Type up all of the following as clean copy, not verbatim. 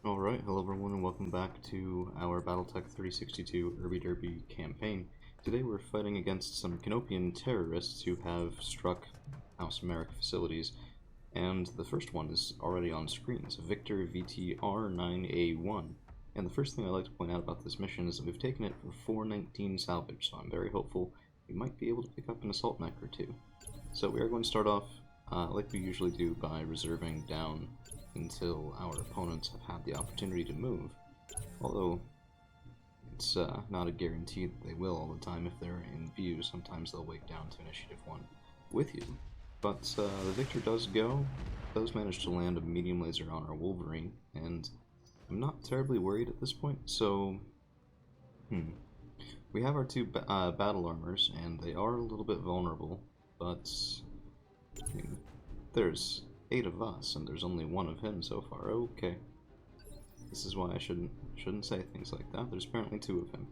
Alright, hello everyone and welcome back to our Battletech 3062 Irby Derby campaign. Today we're fighting against some Canopian terrorists who have struck House Merrick facilities, and the first one is already on screen. It's Victor VTR9A1. And the first thing I'd like to point out about this mission is that we've taken it for 419 salvage, so I'm very hopeful we might be able to pick up an assault mech or two. So we are going to start off, like we usually do, by reserving down until our opponents have had the opportunity to move. Although, it's not a guarantee that they will all the time if they're in view. Sometimes they'll wait down to Initiative 1 with you. But the Victor does go, does manage to land a medium laser on our Wolverine, and I'm not terribly worried at this point, so... We have our two battle armors, and they are a little bit vulnerable, but... I mean, there's 8 of us, and there's only 1 of him so far. Okay. This is why I shouldn't say things like that. There's apparently 2 of him.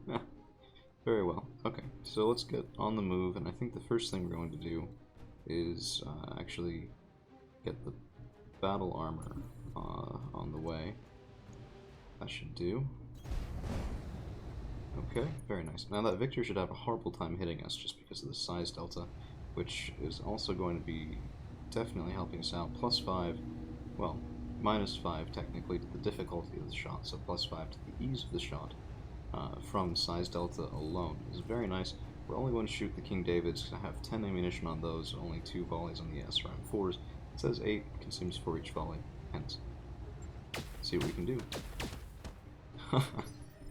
Very well. Okay, so let's get on the move, and I think the first thing we're going to do is actually get the battle armor on the way. That should do. Okay, very nice. Now that Victor should have a horrible time hitting us just because of the size delta, which is also going to be definitely helping us out. +5, well, -5 technically to the difficulty of the shot, so +5 to the ease of the shot from size delta alone is very nice. We're only going to shoot the King Davids. I have 10 ammunition on those, only 2 volleys on the SRM4s. It says 8, consumes 4 each volley, hence. See what we can do.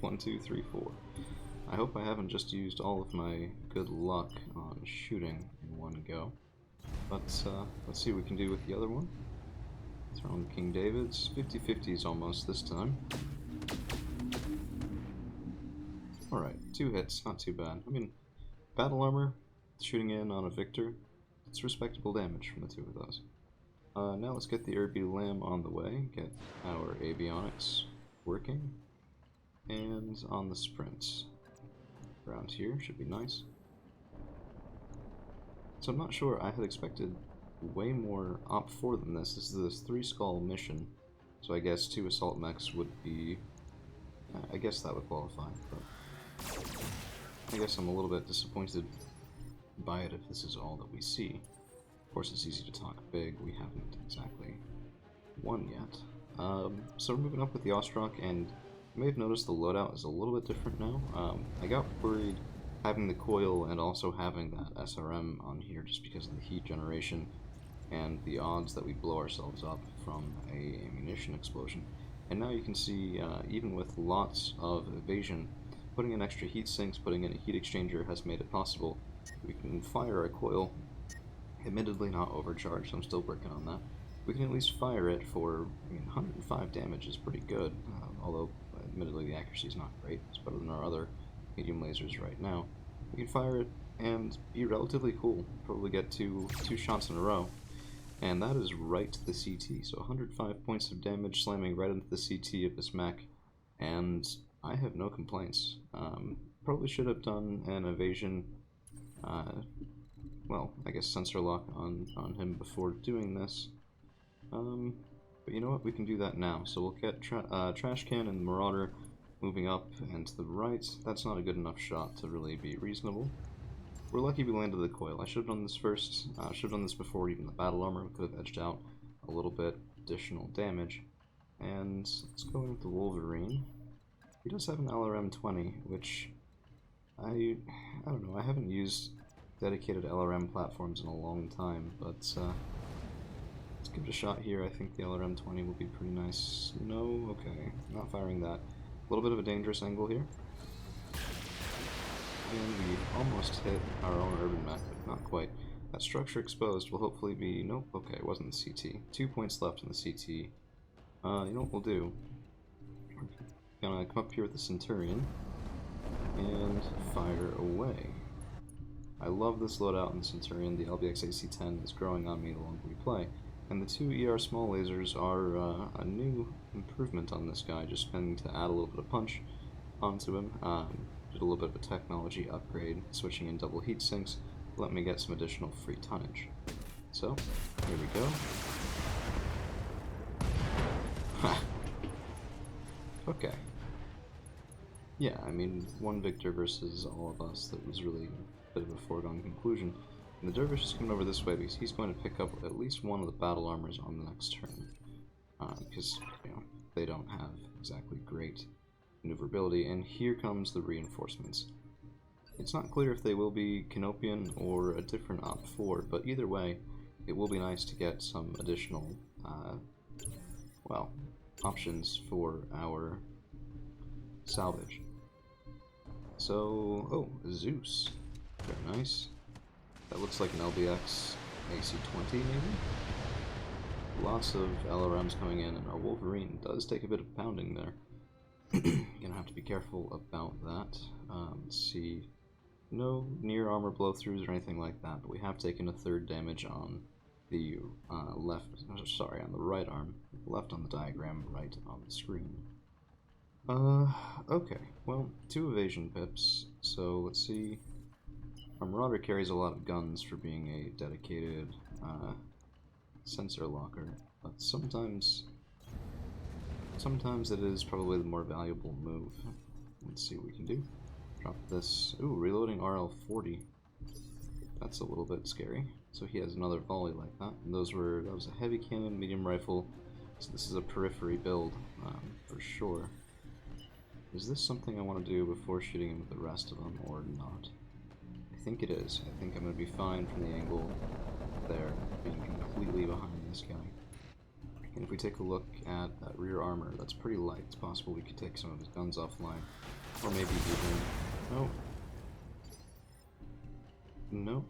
1, 2, 3, 4. I hope I haven't just used all of my good luck on shooting in one go. But let's see what we can do with the other one. Throw on King David's. 50-50s almost this time. Alright, 2 hits, not too bad. I mean, battle armor, shooting in on a Victor, it's respectable damage from the 2 of those. Now let's get the Irby Lamb on the way, get our avionics working, and on the sprint. Around here should be nice. So I'm not sure, I had expected way more Op4 than this. This is this 3-skull mission, so I guess 2 assault mechs would be... I guess that would qualify, but I guess I'm a little bit disappointed by it if this is all that we see. Of course it's easy to talk big, we haven't exactly won yet. So we're moving up with the Ostrock, and you may have noticed the loadout is a little bit different now. I got worried having the coil and also having that SRM on here just because of the heat generation and the odds that we blow ourselves up from a ammunition explosion. And now you can see, even with lots of evasion, putting in extra heat sinks, putting in a heat exchanger has made it possible. We can fire a coil, admittedly not overcharged, I'm still working on that. We can at least fire it for, 105 damage is pretty good, although admittedly the accuracy is not great. It's better than our other medium lasers right now. We can fire it and be relatively cool, probably get two shots in a row, and that is right to the CT, so 105 points of damage slamming right into the CT of this mech, and I have no complaints. Probably should have done an evasion, well, I guess sensor lock on him before doing this, but you know what, we can do that now. So we'll get Trash Can and Marauder moving up and to the right. That's not a good enough shot to really be reasonable. We're lucky we landed the coil. I should have done this first. Should have done this before even the battle armor. We could have edged out a little bit additional damage. And let's go in with the Wolverine. He does have an LRM-20, which I don't know. I haven't used dedicated LRM platforms in a long time, but let's give it a shot here. I think the LRM-20 will be pretty nice. No, okay, not firing that. A little bit of a dangerous angle here. And we almost hit our own urban mech, but not quite. That structure exposed will hopefully be... Nope, okay, it wasn't the CT. 2 points left in the CT. You know what we'll do? We're gonna come up here with the Centurion and fire away. I love this loadout in the Centurion. The LBX AC-10 is growing on me the longer we play. And the 2 ER small lasers are a new improvement on this guy, just planning to add a little bit of punch onto him. Did a little bit of a technology upgrade, switching in double heat sinks, let me get some additional free tonnage. So, here we go. Okay. Yeah, I mean, one victor versus all of us, that was really a bit of a foregone conclusion. And the dervish is coming over this way because he's going to pick up at least one of the battle armors on the next turn. Because, you know, they don't have exactly great maneuverability. And here comes the reinforcements. It's not clear if they will be Canopian or a different Op 4, but either way, it will be nice to get some additional, well, options for our salvage. So, oh, Zeus. Very nice. That looks like an LBX AC-20, maybe? Lots of LRMs coming in, and our Wolverine does take a bit of pounding there. Gonna have to be careful about that. Let's see. No near armor blow-throughs or anything like that, but we have taken a third damage on the on the right arm. Left on the diagram, right on the screen. Okay. Well, 2 evasion pips, so let's see. Our Marauder carries a lot of guns for being a dedicated, sensor locker, but sometimes it is probably the more valuable move. Let's see what we can do. Drop this. Ooh, reloading RL-40. That's a little bit scary. So he has another volley like that. And that was a heavy cannon, medium rifle. So this is a periphery build, for sure. Is this something I want to do before shooting him with the rest of them, or not? I think it is. I think I'm going to be fine from the angle there, being completely behind this guy. And if we take a look at that rear armor, that's pretty light. It's possible we could take some of his guns offline. Or maybe even... No. No.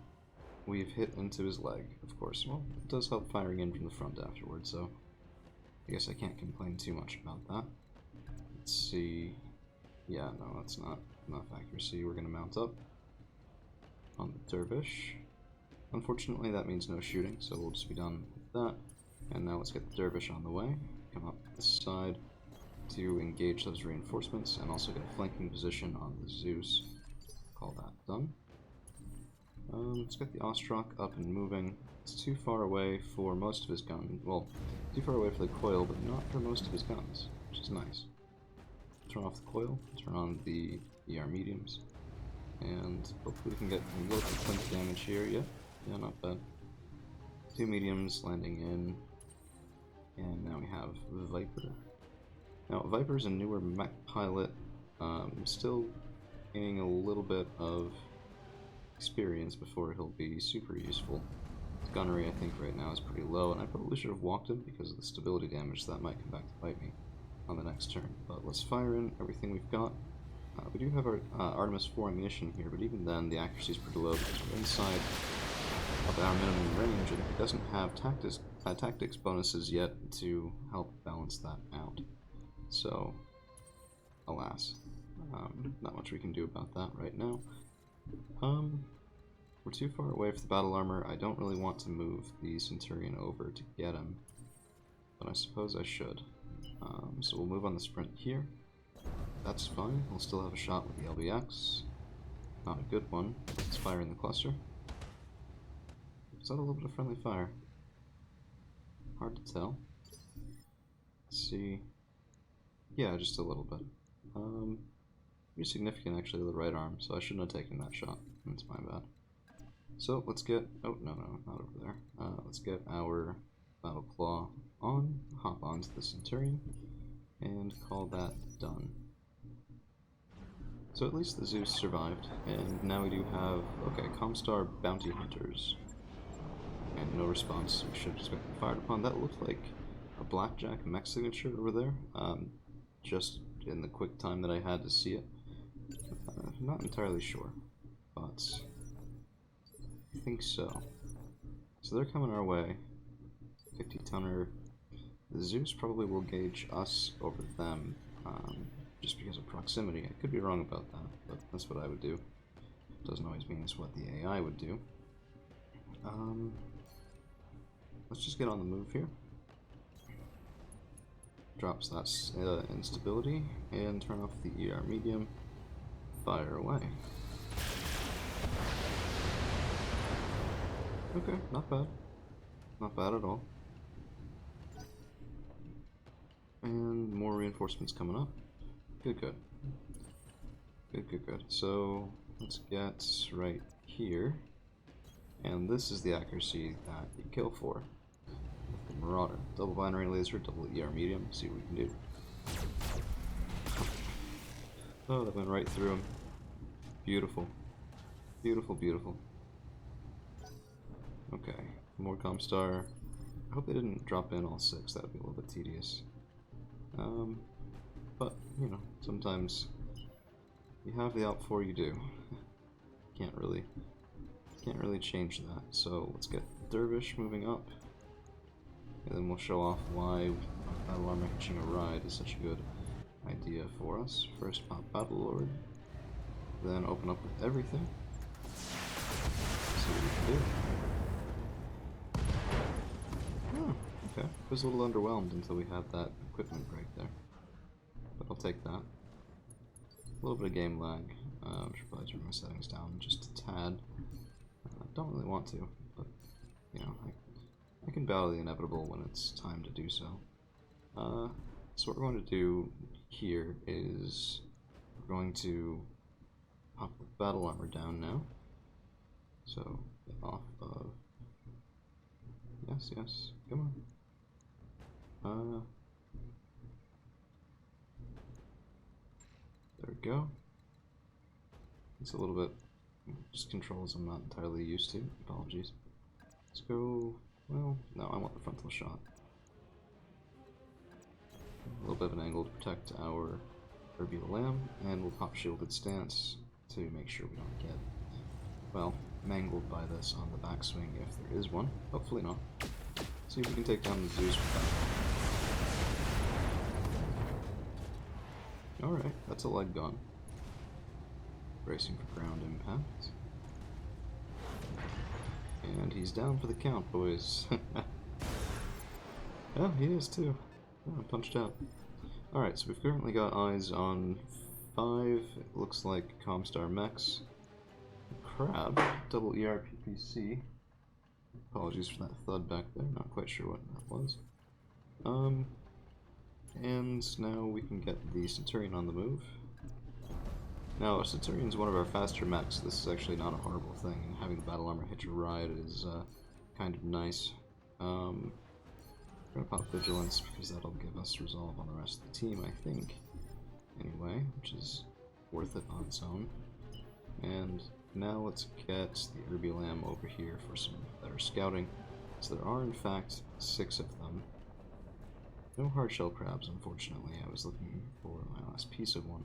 We've hit into his leg, of course. Well, it does help firing in from the front afterwards, so I guess I can't complain too much about that. Let's see... Yeah, no, that's not enough accuracy. We're going to mount up on the dervish. Unfortunately, that means no shooting, so we'll just be done with that. And now let's get the dervish on the way. Come up this side to engage those reinforcements, and also get a flanking position on the Zeus. Call that done. Let's get the Ostrak up and moving. It's too far away for most of his guns. Well, too far away for the coil, but not for most of his guns, which is nice. Turn off the coil, turn on the ER mediums, and hopefully we can get a little bit of damage here. Yeah, not bad. 2 mediums landing in, and now we have Viper. Now, Viper's a newer mech pilot, still gaining a little bit of experience before he'll be super useful. His gunnery, I think, right now is pretty low, and I probably should have walked him because of the stability damage, so that might come back to bite me on the next turn. But let's fire in everything we've got. We do have our Artemis 4 ammunition here, but even then the accuracy is pretty low because we're inside of our minimum range, and it doesn't have tactics bonuses yet to help balance that out. So, alas, not much we can do about that right now. We're too far away for the battle armor. I don't really want to move the Centurion over to get him, but I suppose I should. So we'll move on the sprint here. That's fine. We'll still have a shot with the LBX. Not a good one. Let's fire in the cluster. Is that a little bit of friendly fire? Hard to tell. Let's see. Yeah, just a little bit. Pretty significant actually with the right arm, so I shouldn't have taken that shot. That's my bad. So let's get... Oh, no, not over there. Let's get our Battle Claw on, hop onto the Centurion, and call that done. So at least the Zeus survived, and now we do have, okay, Comstar Bounty Hunters. And no response, we should have just been fired upon. That looked like a Blackjack mech signature over there, just in the quick time that I had to see it. Not entirely sure, but I think so. So they're coming our way. 50-tonner. The Zeus probably will gauge us over them, just because of proximity. I could be wrong about that, but that's what I would do. Doesn't always mean it's what the AI would do. Let's just get on the move here. Drops that instability, and turn off the ER medium. Fire away. Okay, not bad. Not bad at all. And more reinforcements coming up. Good, good. Good, good, good. So, let's get right here. And this is the accuracy that you kill for. The Marauder. Double binary laser, double ER medium. See what we can do. Oh, that went right through him. Beautiful. Beautiful, beautiful. Okay, more Comstar. I hope they didn't drop in all 6, that would be a little bit tedious. But, you know, sometimes you have the out 4 you do. Can't really change that. So let's get Dervish moving up. And then we'll show off why Battle Armor hitching a ride is such a good idea for us. First pop Battle Lord. Then open up with everything. See what we can do. Okay, I was a little underwhelmed until we had that equipment break there. But I'll take that. A little bit of game lag. I should probably turn my settings down just a tad. I don't really want to, but, you know, I can battle the inevitable when it's time to do so. So what we're going to do here is we're going to pop the battle armor down now. So, get off of... Yes, yes, come on. There we go. It's a little bit just controls I'm not entirely used to. Apologies. Let's go. Well, no, I want the frontal shot. A little bit of an angle to protect our Urbula Lamb, and we'll pop shielded stance to make sure we don't get, well, mangled by this on the backswing if there is one. Hopefully not. See if we can take down the Zeus with that. Alright, that's a leg gone. Bracing for ground impact. And he's down for the count, boys. Yeah, he is too. Oh, punched out. Alright, so we've currently got eyes on 5, it looks like Comstar Mechs. Crab, double ERPPC. Apologies for that thud back there, not quite sure what that was. And now we can get the Centurion on the move. Now, Centurion's one of our faster mechs, so this is actually not a horrible thing, and having the battle armor hitch a ride is kind of nice. We're gonna pop Vigilance because that'll give us resolve on the rest of the team, I think. Anyway, which is worth it on its own. And now let's get the Urbulam over here for some better scouting. So there are in fact 6 of them. No hardshell crabs, unfortunately. I was looking for my last piece of one.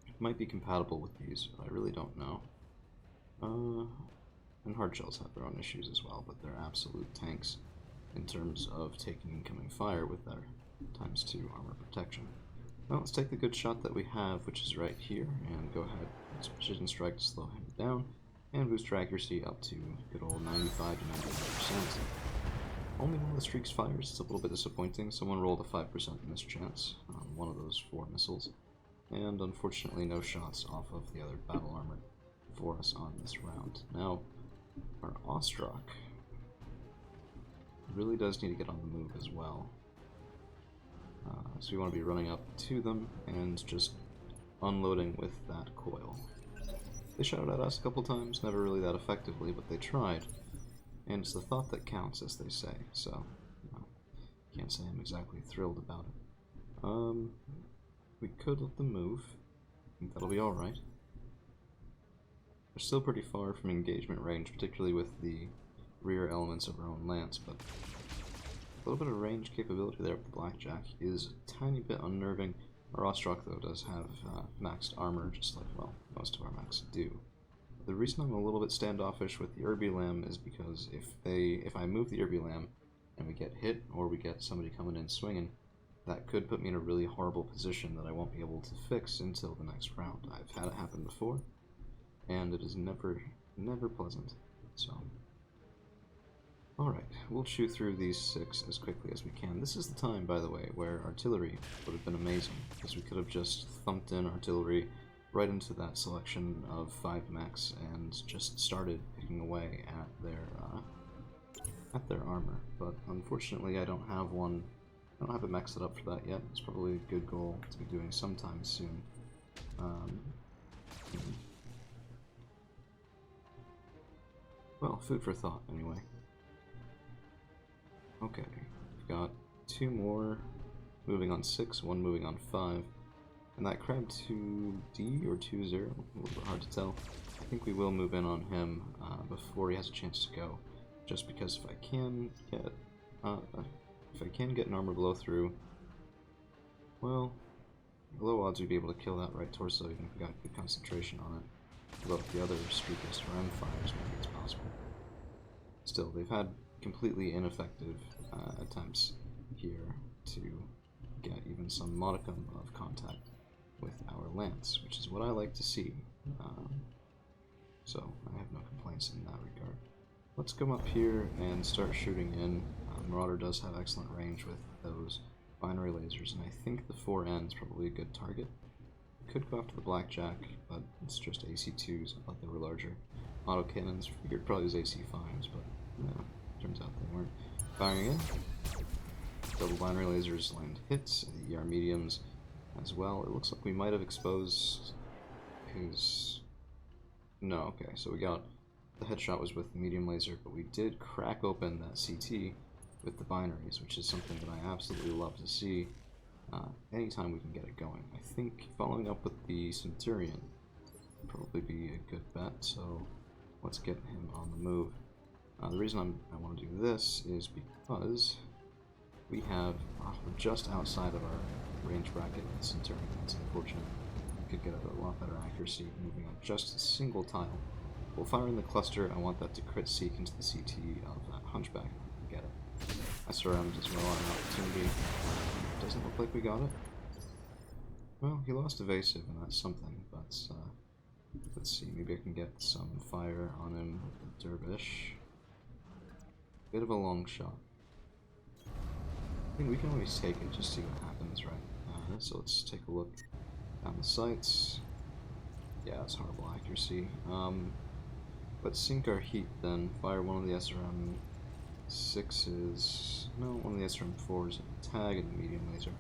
It might be compatible with these, but I really don't know. And hardshells have their own issues as well, but they're absolute tanks in terms of taking incoming fire with their ×2 armor protection. Well, let's take the good shot that we have, which is right here, and go ahead. Let's precision strike to slow him down, and boost your accuracy up to good old 95 to 99%. Only one of the streaks fires. It's a little bit disappointing. Someone rolled a 5% mischance on one of those 4 missiles, and unfortunately no shots off of the other battle armor for us on this round. Now, our Ostrak really does need to get on the move as well. So we want to be running up to them and just unloading with that coil. They shot at us a couple times, never really that effectively, but they tried. And it's the thought that counts, as they say, so, you know, can't say I'm exactly thrilled about it. We could let them move. I think that'll be alright. They're still pretty far from engagement range, particularly with the rear elements of our own lance, but a little bit of range capability there with the Blackjack is a tiny bit unnerving. Our Ostrak, though, does have maxed armor, just like, well, most of our mechs do. The reason I'm a little bit standoffish with the Urbulam is because if I move the Urbulam and we get hit, or we get somebody coming in swinging, that could put me in a really horrible position that I won't be able to fix until the next round. I've had it happen before, and it is never pleasant, so... Alright, we'll chew through these 6 as quickly as we can. This is the time, by the way, where artillery would have been amazing, because we could have just thumped in artillery right into that selection of 5 mechs and just started picking away at their armor. But unfortunately I don't have one I don't have a mech set up for that yet. It's probably a good goal to be doing sometime soon. Well, food for thought, anyway. Okay, we've got 2 more moving on 6, 1 moving on 5. And that crab 2D or 2-0, a little bit hard to tell. I think we will move in on him before he has a chance to go. Just because if I can get an armor blow through, well, low odds we'd be able to kill that right torso even if we got good concentration on it. Although if the other streakers around fires, maybe it's possible. Still, they've had completely ineffective attempts here to get even some modicum of contact with our lance, which is what I like to see. So I have no complaints in that regard. Let's come up here and start shooting in. Marauder does have excellent range with those binary lasers, and I think the 4N is probably a good target. Could go after the Blackjack, but it's just AC2s. I thought they were larger. Autocannons, figured probably was AC5s, but no, turns out they weren't. Firing in. Double binary lasers land hits, and the ER mediums as well. It looks like we might have exposed his... No, okay, so we got... The headshot was with the medium laser, but we did crack open that CT with the binaries, which is something that I absolutely love to see anytime we can get it going. I think following up with the Centurion would probably be a good bet, so let's get him on the move. The reason I want to do this is because we have, we're just outside of our range bracket with the Centurion. That's unfortunate. We could get a lot better accuracy moving on just a single tile. We'll fire in the cluster. I want that to crit seek into the CT of that Hunchback. Get it. I surrounded as well on an opportunity. Doesn't look like we got it. Well, he lost evasive, and that's something, but let's see. Maybe I can get some fire on him with the Dervish. Bit of a long shot. I think we can always take it, just see what happens, right? So let's take a look down the sights. Yeah, it's horrible accuracy. Let's sink our heat then. Fire one of the SRM 6s. No, one of the SRM 4s. Tag and the medium laser.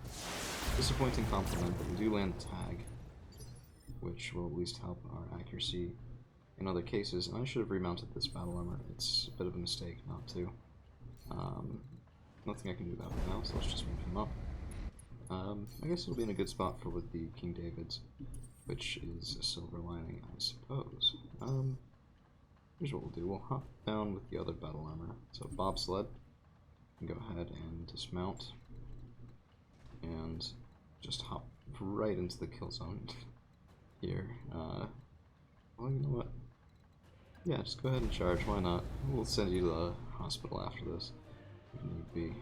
Disappointing compliment, but we do land the tag, which will at least help our accuracy in other cases. And I should have remounted this battle armor. It's a bit of a mistake not to. Nothing I can do about it now, so let's just move him up. I guess it'll be in a good spot for with the King David's, which is a silver lining, I suppose. Here's what we'll do. We'll hop down with the other battle armor. So bobsled, and go ahead and dismount, and just hop right into the kill zone here. Well, you know what? Yeah, just go ahead and charge. Why not? We'll send you to the hospital after this, if need be.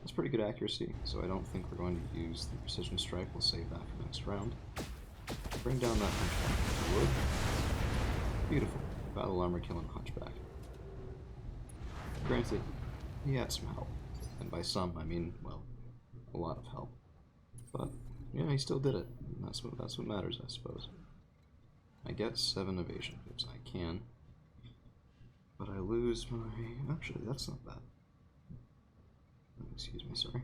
That's pretty good accuracy, so I don't think we're going to use the precision strike. We'll save that for next round. Bring down that Hunchback if you would. Beautiful. Battle armor killing Hunchback. Granted, he had some help. And by some, I mean, well, a lot of help. But, yeah, he still did it. And that's what matters, I suppose. I get 7 evasion pips. I can. But I lose my... Actually, that's not bad. Excuse me, sorry.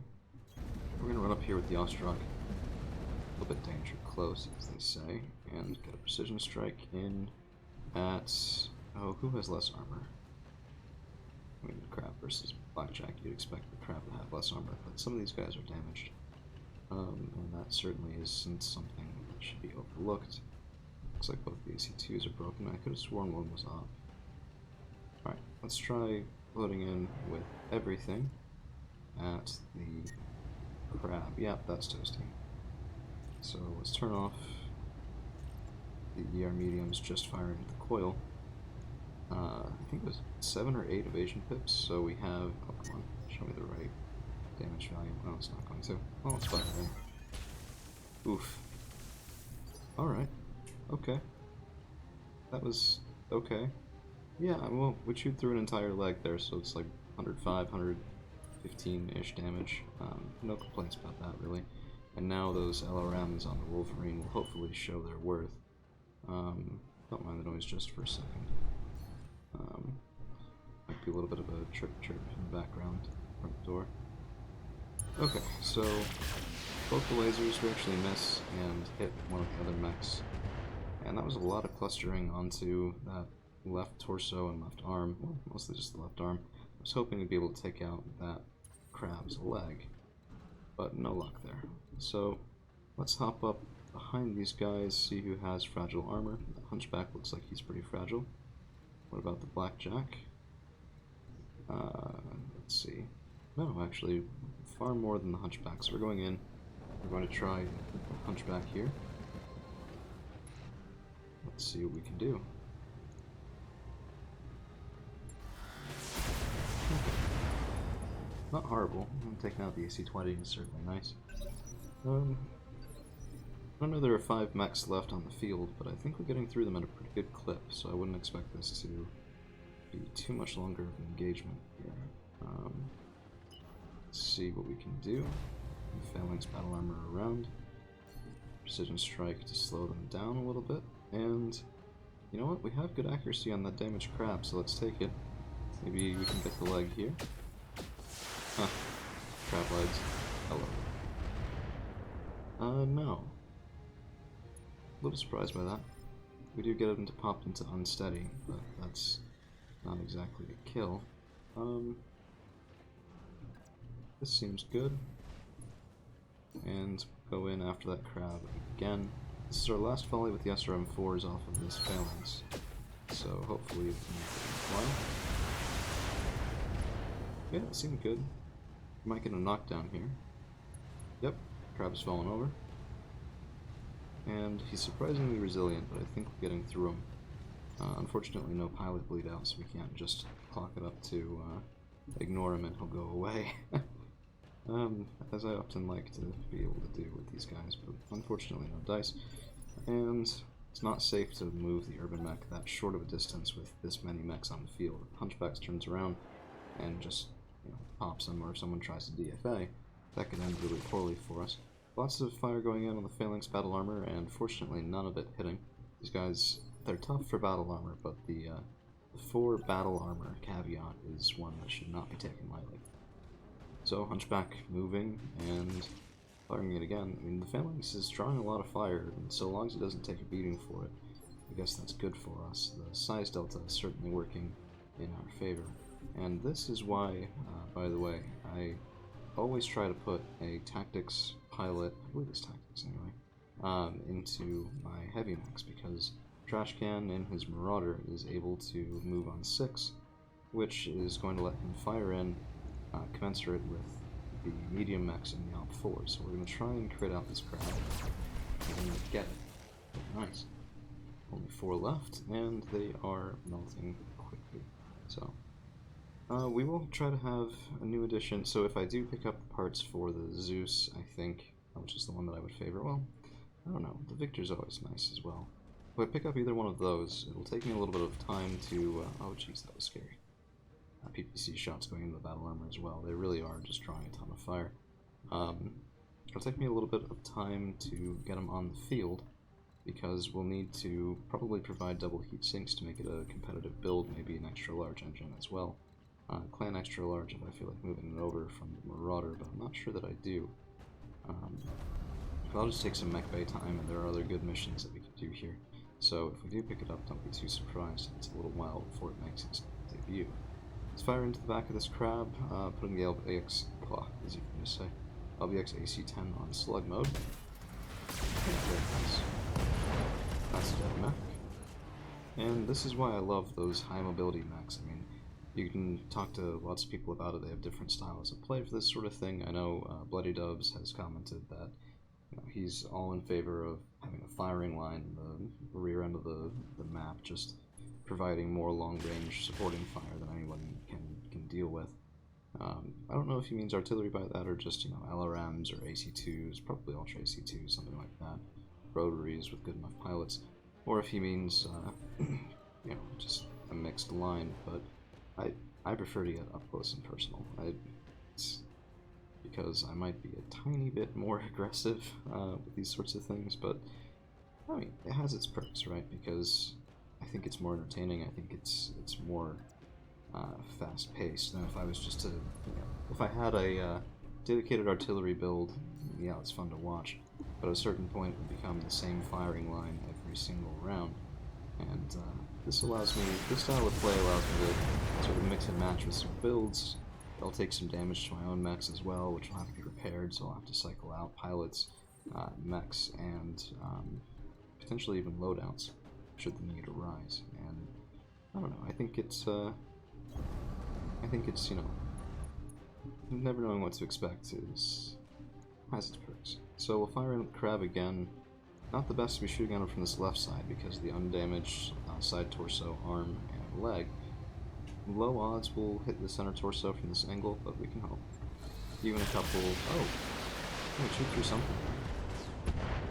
We're going to run up here with the Ostrak. A little bit danger close, as they say. And get a precision strike in at... Oh, who has less armor? I mean, the Crab versus Blackjack, you'd expect the Crab to have less armor, but some of these guys are damaged. And that certainly isn't something that should be overlooked. Looks like both the AC2s are broken. I could have sworn one was off. Alright, let's try loading in with everything at the Crab. Yep, that's toasty. So let's turn off the ER mediums, just firing with the coil. I think it was 7 or 8 evasion pips, so we have... Oh, come on, show me the right damage value. Oh, it's not going to. Oh, it's fine then. Oof. Alright. Okay. That was okay. Yeah, well, we chewed through an entire leg there, so it's like 105, 115-ish damage. No complaints about that, really. And now those LRMs on the Wolverine will hopefully show their worth. Don't mind the noise just for a second. Might be a little bit of a chirp chirp in the background, front door. Okay, so both the lasers we actually miss and hit one of the other mechs. And that was a lot of clustering onto that left torso and left arm, well, mostly just the left arm. I was hoping to be able to take out that crab's leg, but no luck there. So let's hop up behind these guys, see who has fragile armor. The Hunchback looks like he's pretty fragile. What about the Blackjack? Let's see. No, actually, far more than the Hunchback. So we're going in. We're going to try the Hunchback here. Let's see what we can do. Okay. Not horrible. Taking out the AC-20 is certainly nice. I know there are 5 mechs left on the field, but I think we're getting through them at a pretty good clip, so I wouldn't expect this to be too much longer of an engagement here. Let's see what we can do. Phalanx battle armor around. Precision strike to slow them down a little bit. And you know what? We have good accuracy on that damaged crab, so let's take it. Maybe we can get the leg here. Huh. Crab legs. Hello. No. A little surprised by that. We do get him to pop into unsteady, but that's not exactly a kill. This seems good. And go in after that crab again. This is our last volley with the SRM-4s off of this phalanx. So hopefully we can fly. Yeah, it seemed good. We might get a knockdown here. Yep, crab's fallen over. And he's surprisingly resilient, but I think we're getting through him. Unfortunately, no pilot bleed out, so we can't just clock it up to ignore him and he'll go away. As I often like to be able to do with these guys, but unfortunately no dice. And it's not safe to move the urban mech that short of a distance with this many mechs on the field. If Hunchback turns around and just pops him, or if someone tries to DFA, that could end really poorly for us. Lots of fire going in on the Phalanx battle armor, and fortunately none of it hitting. These guys, they're tough for battle armor, but the 4 battle armor caveat is one that should not be taken lightly. So Hunchback moving and firing it again. I mean, the Phalanx is drawing a lot of fire, and so long as it doesn't take a beating for it, I guess that's good for us. The size delta is certainly working in our favor. And this is why, by the way, I always try to put a tactics pilot, I believe it's tactics anyway, into my heavy mechs, because Trashcan in his Marauder is able to move on 6, which is going to let him fire in commensurate with the medium mechs in the Op 4. So we're going to try and crit out this crowd. We're going to get it. Nice. Only 4 left, and they are melting quickly. So we will try to have a new addition. So if I do pick up the parts for the Zeus, I think, which is the one that I would favor, well, I don't know. The Victor's always nice as well. If I pick up either one of those, it'll take me a little bit of time to... oh jeez, that was scary. PPC shots going into the battle armor as well. They really are just drawing a ton of fire. It'll take me a little bit of time to get them on the field, because we'll need to probably provide double heat sinks to make it a competitive build, maybe an extra large engine as well. Clan extra large if I feel like moving it over from the Marauder, but I'm not sure that I do. I'll just take some mech bay time, and there are other good missions that we can do here. So if we do pick it up, don't be too surprised. It's a little while before it makes its debut. Let's fire into the back of this crab, putting the LBX, as you can just say, LBX AC-10 on slug mode. Very nice. That's a dead mech. And this is why I love those high mobility mechs. I mean, you can talk to lots of people about it. They have different styles of play for this sort of thing. I know Bloody Doves has commented that he's all in favor of having a firing line in the rear end of the map, just providing more long-range supporting fire than anyone can deal with. I don't know if he means artillery by that, or just LRMs or AC-2s, probably Ultra AC-2s, something like that, rotaries with good enough pilots, or if he means just a mixed line. But I prefer to get up close and personal. It's because I might be a tiny bit more aggressive with these sorts of things, but I mean, it has its perks, right? Because I think it's more entertaining. I think it's more fast-paced than if I was just to, if I had a dedicated artillery build, yeah, it's fun to watch, but at a certain point it will become the same firing line every single round, and this style of play allows me to sort of mix and match with some builds. I'll take some damage to my own mechs as well, which will have to be repaired, so I'll have to cycle out pilots, mechs, and potentially even loadouts, should the need arise. And I don't know, I think it's, you know, never knowing what to expect has its perks. So we'll fire in the crab again. Not the best to be shooting at him from this left side because of the undamaged side torso, arm, and leg. Low odds we'll hit the center torso from this angle, but we can hope. Even a couple... Oh! I'm gonna shoot through something.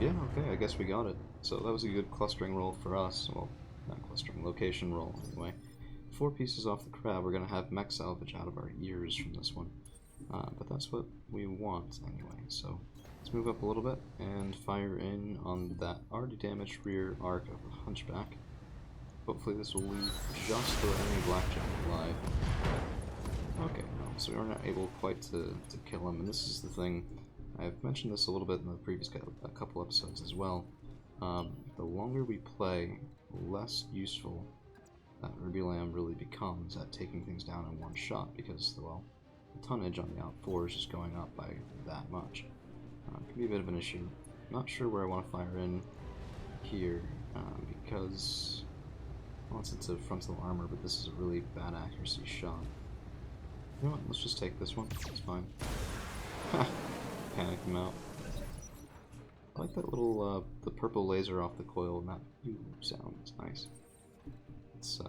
Yeah, okay, I guess we got it. So that was a good clustering roll for us. Well, not clustering, location roll, anyway. 4 pieces off the crab, we're gonna have mech salvage out of our ears from this one. But that's what we want, anyway, so... Let's move up a little bit and fire in on that already damaged rear arc of the Hunchback. Hopefully this will leave just the enemy Blackjack alive. Okay, no, so we were not able quite to kill him, and this is the thing. I've mentioned this a little bit in the previous couple episodes as well. The longer we play, the less useful that Ruby Lamb really becomes at taking things down in one shot, because, well, the tonnage on the out4 is just going up by that much. Could be a bit of an issue. Not sure where I want to fire in here, because, well, it's into frontal armor, but this is a really bad accuracy shot. You know what, let's just take this one, it's fine. Ha! Panic him out. I like that little, the purple laser off the coil and that sound, it's nice. It's,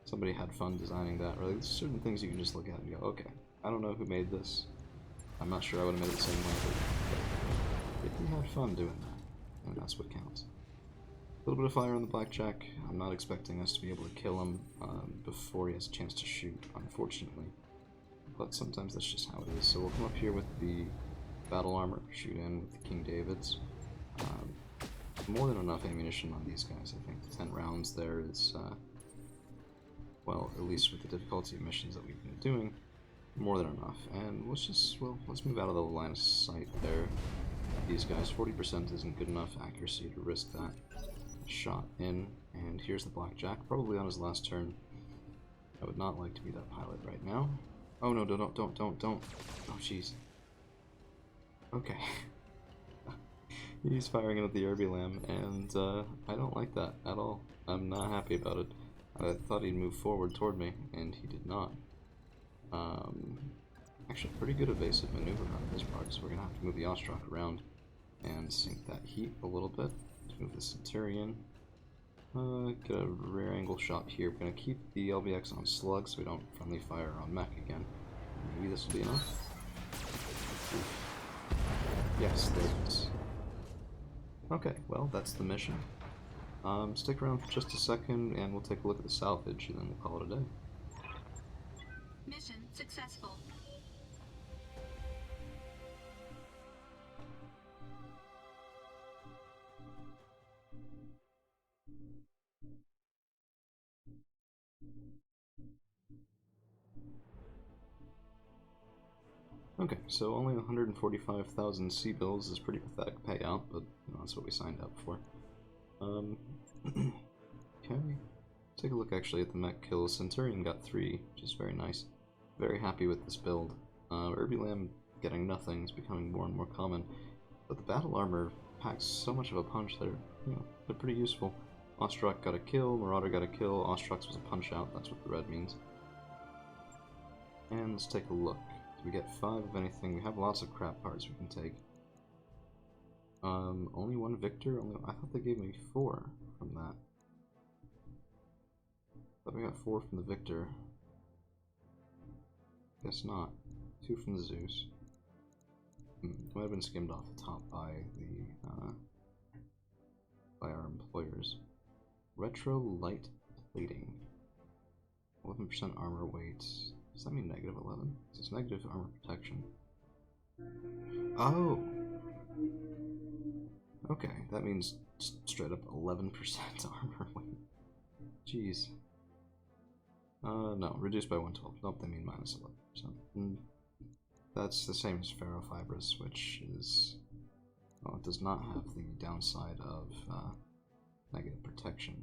somebody had fun designing that, really. There's certain things you can just look at and go, okay, I don't know who made this. I'm not sure I would have made it the same way, but he had fun doing that, and that's what counts. A little bit of fire on the Blackjack. I'm not expecting us to be able to kill him before he has a chance to shoot, unfortunately. But sometimes that's just how it is. So we'll come up here with the battle armor, shoot in with the King David's. More than enough ammunition on these guys, I think. 10 rounds there is, well, at least with the difficulty of missions that we've been doing, more than enough. And let's move out of the line of sight there. These guys, 40% isn't good enough accuracy to risk that shot in. And here's the Blackjack, probably on his last turn. I would not like to be that pilot right now. Oh no, don't. Oh jeez. Okay. He's firing in at the Ruby Lamb, and I don't like that at all. I'm not happy about it. I thought he'd move forward toward me, and he did not. Actually, pretty good evasive maneuver out of this part, so we're gonna have to move the Ostrak around and sink that heat a little bit. Let's move the Centurion. Get a rear angle shot here. We're gonna keep the LBX on slug so we don't friendly fire on mech again. Maybe this will be enough. Oof. Yes, there it is. Okay, well, that's the mission. Stick around for just a second and we'll take a look at the salvage and then we'll call it a day. Mission successful. Okay, so only 145,000 C-bills is pretty pathetic payout, but you know, that's what we signed up for. Okay, take a look actually at the mech kills. Centurion got 3, which is very nice. Very happy with this build. Ruby Lamb getting nothing is becoming more and more common, but the battle armor packs so much of a punch that they're pretty useful. Ostrak got a kill, Marauder got a kill, Ostrax was a punch out, that's what the red means. And let's take a look. We get 5 of anything. We have lots of crap parts we can take. Only 1 victor? I thought they gave me 4 from that. Thought we got 4 from the victor. Guess not. 2 from the Zeus. Might have been skimmed off the top by our employers. Retro light plating. 11% armor weight. Does that mean negative 11? It's negative armor protection. Oh! Okay, that means straight up 11% armor weight. Jeez. No, reduced by 112. Nope, they mean minus 11%. That's the same as ferrofibrous, which is... well, it does not have the downside of negative protection.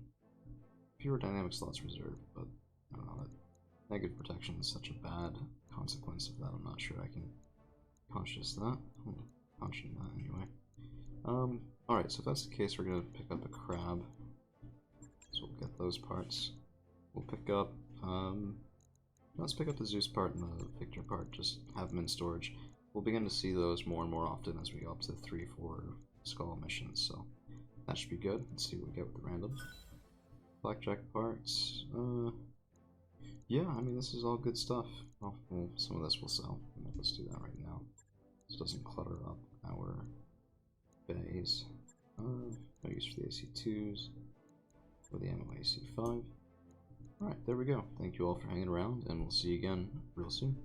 Fewer dynamic slots reserved, but I don't know, that negative protection is such a bad consequence of that, I'm not sure I can conscious that. Conscious that anyway. Alright, so if that's the case, we're gonna pick up a crab. So we'll get those parts. We'll pick up, let's pick up the Zeus part and the Victor part, just have them in storage. We'll begin to see those more and more often as we go up to 3-4 skull missions, so that should be good. Let's see what we get with the random. Blackjack parts, yeah, I mean, this is all good stuff. Well, some of this we'll sell. Let's do that right now. This doesn't clutter up our bays. No use for the AC2s or the ammo AC5. Alright, there we go. Thank you all for hanging around, and we'll see you again real soon.